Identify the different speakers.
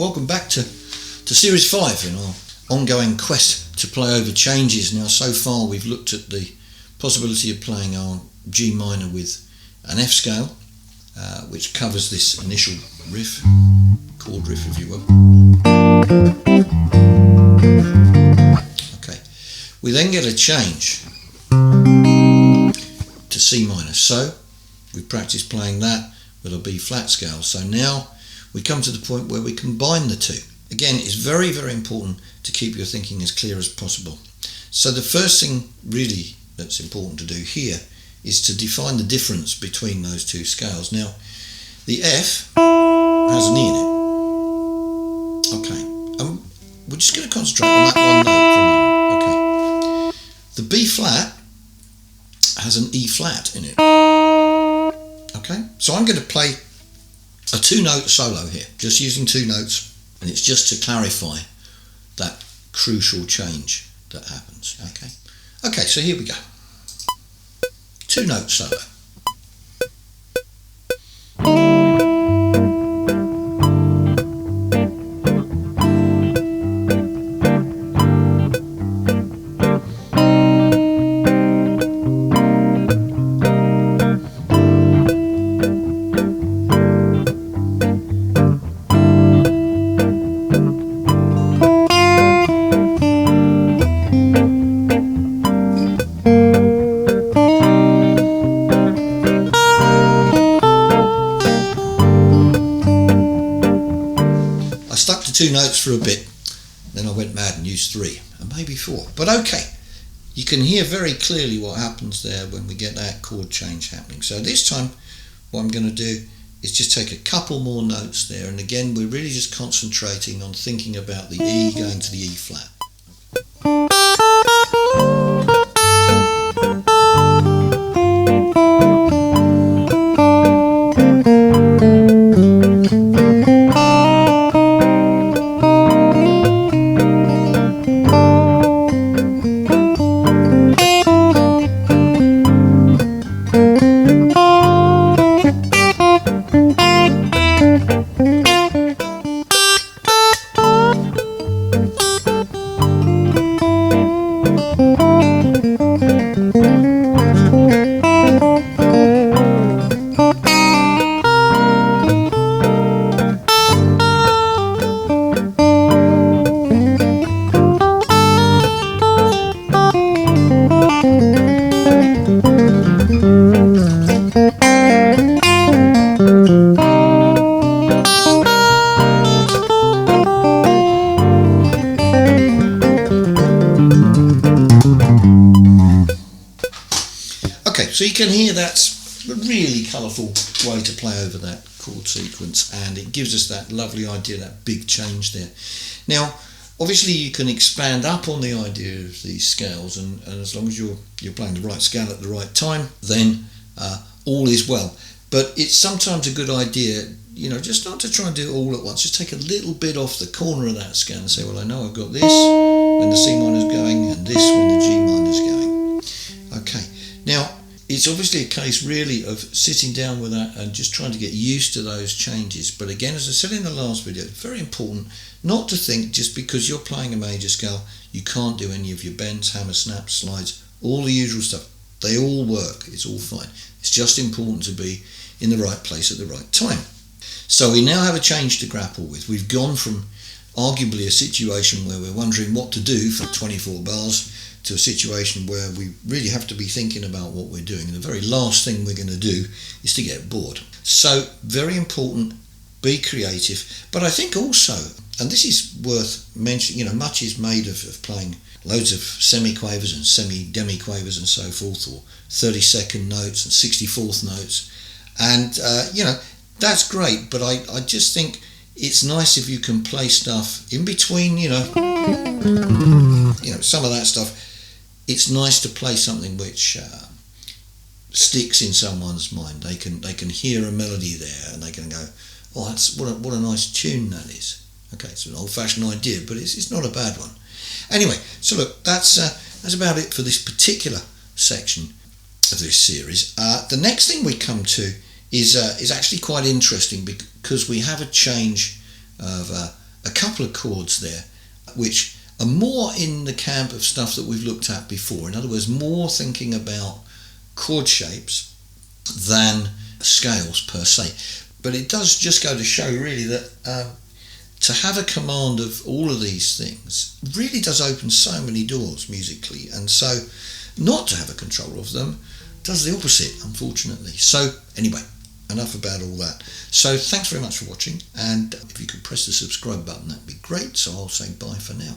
Speaker 1: welcome back to Series 5 in our ongoing quest to play over changes. Now, so far we've looked at the possibility of playing our G minor with an F scale, which covers this initial riff, chord riff if you will. Okay, we then get a change to C minor. So we've practiced playing that with a B flat scale. So now we come to the point where we combine the two. Again, it's very, very important to keep your thinking as clear as possible. So the first thing really that's important to do here is to define the difference between those two scales. Now, the F has an E in it. Okay, we're just going to concentrate on that one note for a moment. Okay, the B flat has an E flat in it. Okay, so I'm going to play a 2-note solo here, just using 2 notes. And it's just to clarify that crucial change that happens. Okay, so here we go. 2-note solo. I stuck to 2 notes for a bit, then I went mad and used 3 and maybe 4. But okay, you can hear very clearly what happens there when we get that chord change happening. So this time what I'm going to do is just take a couple more notes there, and again we're really just concentrating on thinking about the E going to the E flat. Okay, so you can hear that's a really colourful way to play over that chord sequence, and it gives us that lovely idea, that big change there. Now, obviously you can expand up on the idea of these scales, and as long as you're playing the right scale at the right time, then all is well. But it's sometimes a good idea, just not to try and do it all at once. Just take a little bit off the corner of that scale and say, well, I know I've got this when the C minor is going and this when the G minor is going. Okay, now it's obviously a case really of sitting down with that and just trying to get used to those changes. But again, as I said in the last video, it's very important not to think just because you're playing a major scale you can't do any of your bends, hammers, snaps, slides, all the usual stuff. They all work, it's all fine. It's just important to be in the right place at the right time. So we now have a change to grapple with. We've gone from arguably a situation where we're wondering what to do for 24 bars to a situation where we really have to be thinking about what we're doing. And the very last thing we're going to do is to get bored. So very important, be creative. But I think also, and this is worth mentioning, much is made of playing loads of semi-quavers and semi-demi-quavers and so forth, or 32nd notes and 64th notes. And, that's great, but I just think it's nice if you can play stuff in between, some of that stuff. It's nice to play something which sticks in someone's mind. They can hear a melody there and they can go, oh, that's what a nice tune that is. Okay, it's an old-fashioned idea, but it's not a bad one. Anyway, so look, that's about it for this particular section of this series. The next thing we come to is actually quite interesting because we have a change of couple of chords there which are more in the camp of stuff that we've looked at before. In other words, more thinking about chord shapes than scales per se. But it does just go to show really that to have a command of all of these things really does open so many doors musically, and so not to have a control of them does the opposite, unfortunately. So anyway, enough about all that. So thanks very much for watching, and if you could press the subscribe button, that'd be great. So I'll say bye for now.